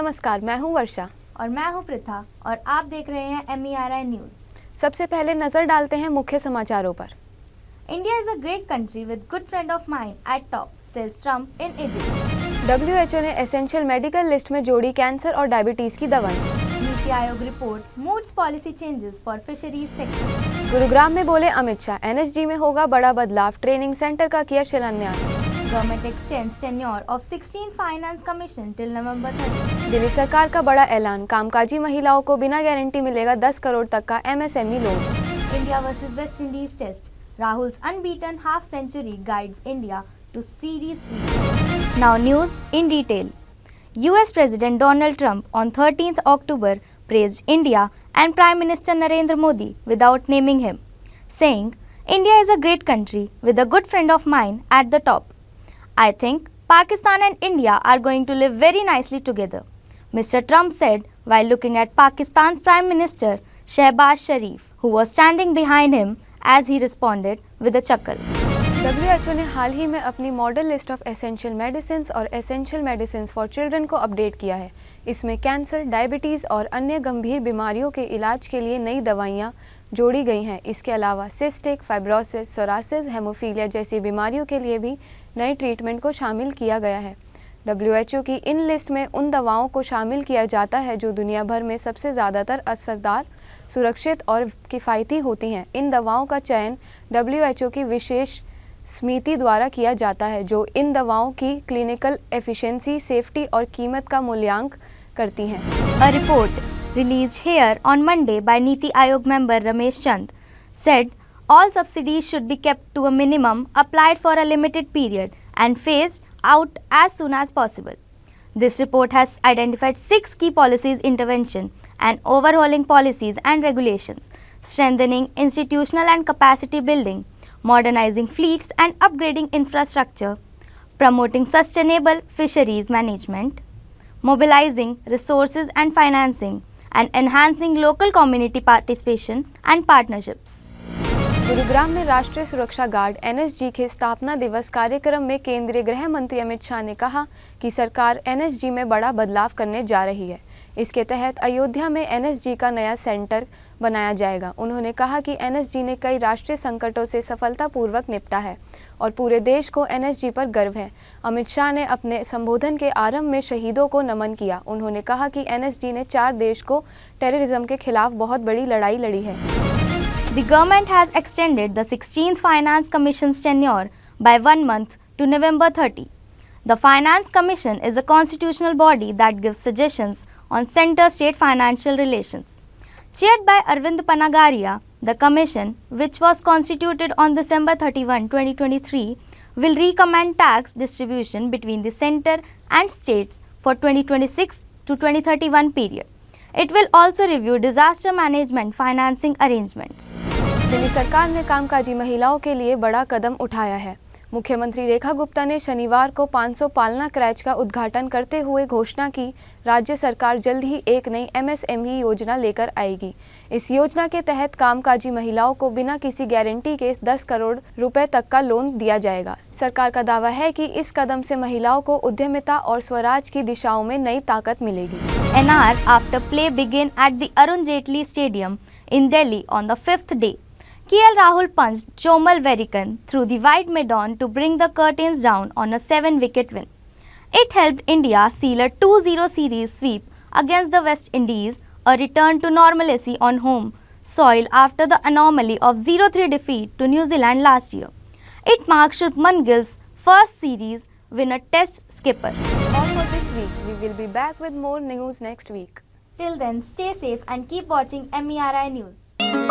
नमस्कार, मैं हूं वर्षा और मैं हूं पृथा और आप देख रहे हैं MERI न्यूज़। सबसे पहले नजर डालते हैं मुख्य समाचारों पर। India is a great country with good friend of mine eight top, says Trump in Egypt. WHO ने एसेंशियल मेडिकल लिस्ट में जोड़ी कैंसर और डायबिटीज की दवाएं। NITI Aayog report moods policy changes for fisheries sector. Gurugram में बोले अमित शाह, NSG में होगा बड़ा बदलाव, ट्रेनिंग सेंटर का किया शिलान्यास। Government x tends tenure of 16 finance commission till नवंबर 30। दिल्ली सरकार का बड़ा ऐलान, कामकाजी महिलाओं को बिना गारंटी मिलेगा 10 करोड़ तक का MSME loan. India versus West Indies test, Rahul's unbeaten half century guides India to series sweep. Now news in detail. US President Donald Trump on 13th October praised India and Prime Minister Narendra Modi without naming him, saying, "India is a great country with a good friend of mine at the top. I think Pakistan and India are going to live very nicely together," Mr. Trump said while looking at Pakistan's Prime Minister Shehbaz Sharif, who was standing behind him as he responded with a chuckle. WHO ने हाल ही में अपनी model list of essential medicines और essential medicines for children को update किया है। इसमें cancer, diabetes और अन्य गंभीर बीमारियों के इलाज के लिए नई दवाइयाँ जोड़ी गई हैं। इसके अलावा सिस्टिक फाइब्रोसिस, सोरासिस, हेमोफीलिया जैसी बीमारियों के लिए भी नए ट्रीटमेंट को शामिल किया गया है। WHO की इन लिस्ट में उन दवाओं को शामिल किया जाता है जो दुनिया भर में सबसे ज़्यादातर असरदार, सुरक्षित और किफ़ायती होती हैं। इन दवाओं का चयन WHO की विशेष समिति द्वारा किया जाता है जो इन दवाओं की क्लिनिकल एफिशिएंसी, सेफ्टी और कीमत का मूल्यांकन करती हैं। A report released here on Monday by Niti Aayog member Ramesh Chand said all subsidies should be kept to a minimum, applied for a limited period and phased out as soon as possible. This report has identified 6 key policies intervention and overhauling policies and regulations, strengthening institutional and capacity building, modernizing fleets and upgrading infrastructure, promoting sustainable fisheries management, mobilizing resources and financing, and enhancing local community participation and partnerships. Gurugram में राष्ट्रीय सुरक्षा guard NSG के स्थापना दिवस कार्यक्रम में केंद्रीय गृह मंत्री अमित शाह ने कहा कि सरकार NSG में बड़ा बदलाव करने जा रही है। इसके तहत अयोध्या में NSG का नया सेंटर बनाया जाएगा। उन्होंने कहा कि NSG ने कई राष्ट्रीय संकटों से सफलतापूर्वक निपटा है और पूरे देश को NSG पर गर्व है। अमित शाह ने अपने संबोधन के आरंभ में शहीदों को नमन किया। उन्होंने कहा कि NSG ने 4 देश को टेररिज्म के खिलाफ बहुत बड़ी लड़ाई लड़ी है। The government has extended the 16th Finance Commission's tenure by 1 month to November 30. The Finance Commission is a constitutional body that gives suggestions on center-state financial relations. Chaired by Arvind Panagaria, the commission, which was constituted on December 31, 2023, will recommend tax distribution between the center and states for 2026 to 2031 period. It will also review disaster management financing arrangements. Delhi सरकार ने कामकाजी महिलाओं के लिए बड़ा कदम उठाया है। मुख्यमंत्री रेखा गुप्ता ने शनिवार को 500 पालना क्रैच का उद्घाटन करते हुए घोषणा की राज्य सरकार जल्द ही एक नई MSME योजना लेकर आएगी। इस योजना के तहत कामकाजी महिलाओं को बिना किसी गारंटी के 10 करोड़ रुपए तक का लोन दिया जाएगा। सरकार का दावा है कि इस कदम से महिलाओं को उद्यमिता और स्वराज की दिशाओं में नई ताकत मिलेगी। An hour after play began at the Arun Jaitley Stadium in Delhi on the 5th day, KL Rahul punched Chomal Verikan through the wide mid-on to bring the curtains down on a 7-wicket win. It helped India seal a 2-0 series sweep against the West Indies, a return to normalcy on home soil after the anomaly of 0-3 defeat to New Zealand last year. It marks Shubman Gill's first series win as Test skipper. That's all for this week. We will be back with more news next week. Till then, stay safe and keep watching MERI News.